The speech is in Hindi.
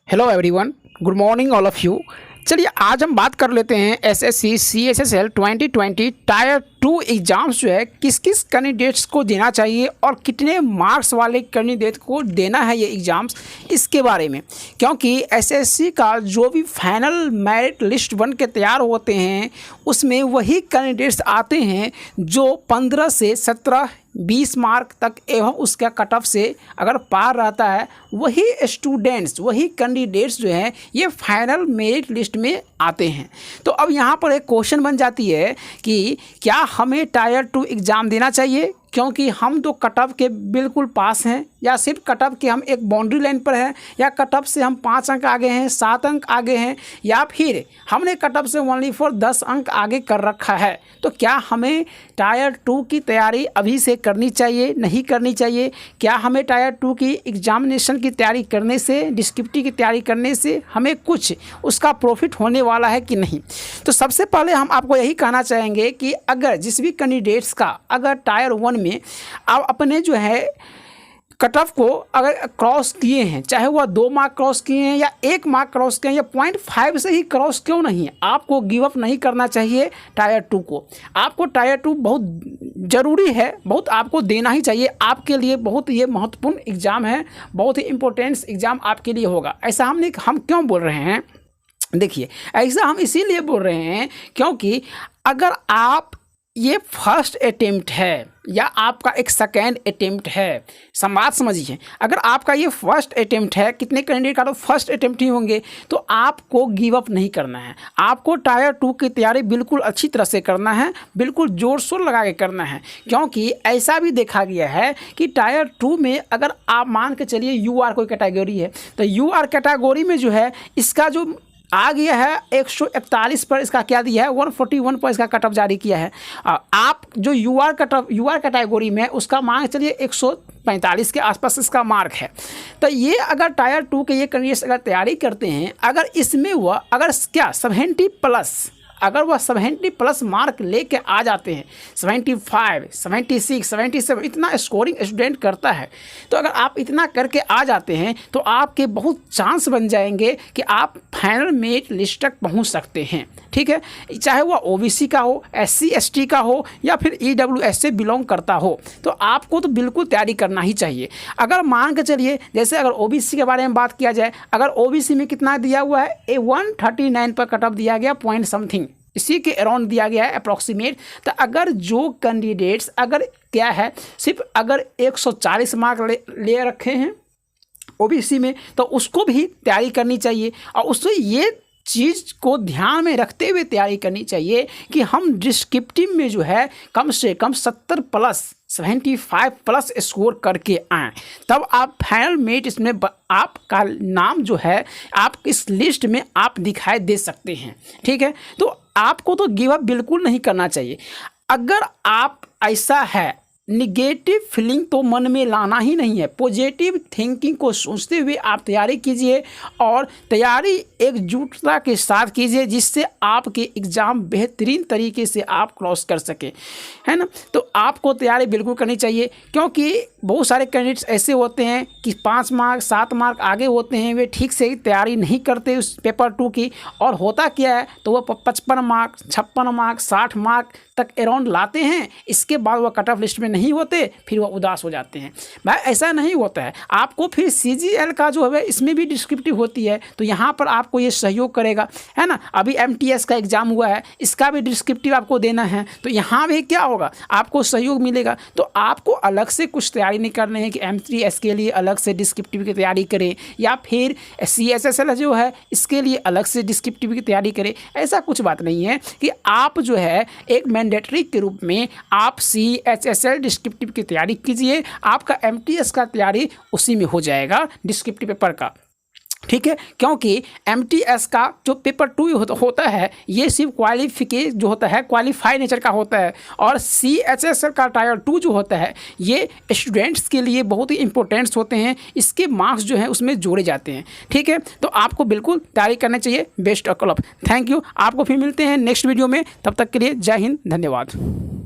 Hello everyone, good morning all of you. चलिए आज हम बात कर लेते हैं एसएससी CHSL 2020 टायर 2 एग्ज़ाम्स जो है किस किस कैंडिडेट्स को देना चाहिए और कितने मार्क्स वाले कैंडिडेट को देना है ये एग्ज़ाम्स, इसके बारे में। क्योंकि एसएससी का जो भी फाइनल मेरिट लिस्ट बन के तैयार होते हैं उसमें वही कैंडिडेट्स आते हैं जो 15 से 17 20 मार्क तक एवं उसका कट ऑफ से अगर पार रहता है वही स्टूडेंट्स वही कैंडिडेट्स जो हैं ये फाइनल मेरिट लिस्ट में आते हैं। तो अब यहाँ पर एक क्वेश्चन बन जाती है कि क्या हमें टायर 2 एग्ज़ाम देना चाहिए क्योंकि हम तो कट ऑफ के बिल्कुल पास हैं, या सिर्फ कट ऑफ के हम एक बाउंड्री लाइन पर हैं, या कट ऑफ से हम 5 अंक आगे हैं, 7 अंक आगे हैं, या फिर हमने कट ऑफ से ओनली फॉर 10 अंक आगे कर रखा है। तो क्या हमें टायर 2 की तैयारी अभी से करनी चाहिए, नहीं करनी चाहिए? क्या हमें टायर 2 की एग्जामिनेशन की तैयारी करने से, डिस्क्रिप्टिव की तैयारी करने से हमें कुछ उसका प्रॉफिट होने वाला है कि नहीं? तो सबसे पहले हम आपको यही कहना चाहेंगे कि अगर जिस भी कैंडिडेट्स का अगर टायर 1 में आप अपने जो है कट ऑफ को अगर क्रॉस किए हैं, चाहे वह 2 मार्क क्रॉस किए हैं या 1 मार्क क्रॉस किए हैं या 0.5 से ही क्रॉस क्यों नहीं है, आपको गिव अप नहीं करना चाहिए टायर 2 को। आपको टायर 2 बहुत ज़रूरी है, बहुत आपको देना ही चाहिए। आपके लिए बहुत ये महत्वपूर्ण एग्ज़ाम है, बहुत ही इम्पोर्टेंट एग्ज़ाम आपके लिए होगा। ऐसा हम क्यों बोल रहे हैं? देखिए, ऐसा हम इसीलिए बोल रहे हैं क्योंकि अगर आप ये फर्स्ट अटेम्प्ट है या आपका एक सेकेंड अटेम्प्ट है, बात समझिए, अगर आपका ये फर्स्ट अटेम्प्ट है, कितने कैंडिडेट का तो फर्स्ट अटेम्प्ट ही होंगे, तो आपको गिव अप नहीं करना है। आपको टायर 2 की तैयारी बिल्कुल अच्छी तरह से करना है, बिल्कुल जोर शोर लगा के करना है। क्योंकि ऐसा भी देखा गया है कि टायर 2 में अगर आप मान के चलिए UR कोई कैटेगरी है, तो UR कैटेगरी में जो है इसका जो आ गया है 141 पर इसका क्या दिया है, 141 पर इसका कट ऑफ जारी किया है। आप जो UR कैटेगरी में उसका मान चलिए 145 के आसपास इसका मार्क है। तो ये अगर टायर 2 के ये कैंडिडेट्स अगर तैयारी करते हैं, अगर इसमें वह अगर क्या 70 प्लस, अगर वह 70 प्लस मार्क लेके आ जाते हैं, 75, 76, 77 इतना स्कोरिंग स्टूडेंट करता है, तो अगर आप इतना करके आ जाते हैं तो आपके बहुत चांस बन जाएंगे कि आप फाइनल मेरिट लिस्ट तक पहुंच सकते हैं। ठीक है, चाहे वह OBC का हो, SC ST का हो या फिर EWS से बिलोंग करता हो, तो आपको तो बिल्कुल तैयारी करना ही चाहिए। अगर मान के चलिए जैसे अगर OBC के बारे में बात किया जाए, अगर OBC में कितना दिया हुआ है, 139 पर कट ऑफ दिया गया, पॉइंट समथिंग इसी के अराउंड दिया गया है अप्रॉक्सीमेट। तो अगर जो कैंडिडेट्स अगर क्या है सिर्फ अगर 140 मार्क ले रखे हैं OBC में, तो उसको भी तैयारी करनी चाहिए और उससे ये चीज़ को ध्यान में रखते हुए तैयारी करनी चाहिए कि हम डिस्क्रिप्टिव में जो है कम से कम 70 प्लस 75 प्लस स्कोर करके आएँ, तब आप फाइनल मेरिट इसमें आपका नाम जो है आप इस लिस्ट में आप दिखाई दे सकते हैं। ठीक है, तो आपको तो गिव अप बिल्कुल नहीं करना चाहिए। अगर आप ऐसा है, निगेटिव फीलिंग तो मन में लाना ही नहीं है, पॉजिटिव थिंकिंग को सोचते हुए आप तैयारी कीजिए और तैयारी एकजुटता के साथ कीजिए जिससे आपके एग्ज़ाम बेहतरीन तरीके से आप क्रॉस कर सकें, है ना। तो आपको तैयारी बिल्कुल करनी चाहिए क्योंकि बहुत सारे कैंडिडेट्स ऐसे होते हैं कि 5 मार्क 7 मार्क आगे होते हैं, वे ठीक से तैयारी नहीं करते उस पेपर 2 की, और होता क्या है तो वह 55 मार्क 56 मार्क 60 मार्क तक अराउंड लाते हैं, इसके बाद वह कट ऑफ लिस्ट में नहीं होते, फिर वह उदास हो जाते हैं। भाई ऐसा नहीं होता है, आपको फिर CGL का जो है इसमें भी डिस्क्रिप्टिव होती है, तो यहाँ पर आपको ये सहयोग करेगा, है ना। अभी MTS का एग्ज़ाम हुआ है, इसका भी डिस्क्रिप्टिव आपको देना है, तो यहाँ भी क्या होगा, आपको सहयोग मिलेगा। तो आपको अलग से कुछ तैयारी नहीं करनी है कि M3S के लिए अलग से डिस्क्रिप्टिव की तैयारी करें या फिर CHSL जो है इसके लिए अलग से डिस्क्रिप्टिव की तैयारी करें। ऐसा कुछ बात नहीं है कि आप जो है एक मैंडेटरी के रूप में आप CHSL डिस्क्रिप्टिव की तैयारी कीजिए, आपका MTS का तैयारी उसी में हो जाएगा डिस्क्रिप्टिव पेपर का। ठीक है, क्योंकि MTS का जो पेपर 2 होता है ये सिर्फ क्वालिफिकेशन जो होता है क्वालिफाई नेचर का होता है, और CHSL का टायर 2 जो होता है ये स्टूडेंट्स के लिए बहुत ही इंपॉर्टेंट्स होते हैं, इसके मार्क्स जो हैं उसमें जोड़े जाते हैं। ठीक है, तो आपको बिल्कुल तैयारी करना चाहिए। Best of luck, thank you. आपको फिर मिलते हैं नेक्स्ट वीडियो में, तब तक के लिए जय हिंद, धन्यवाद।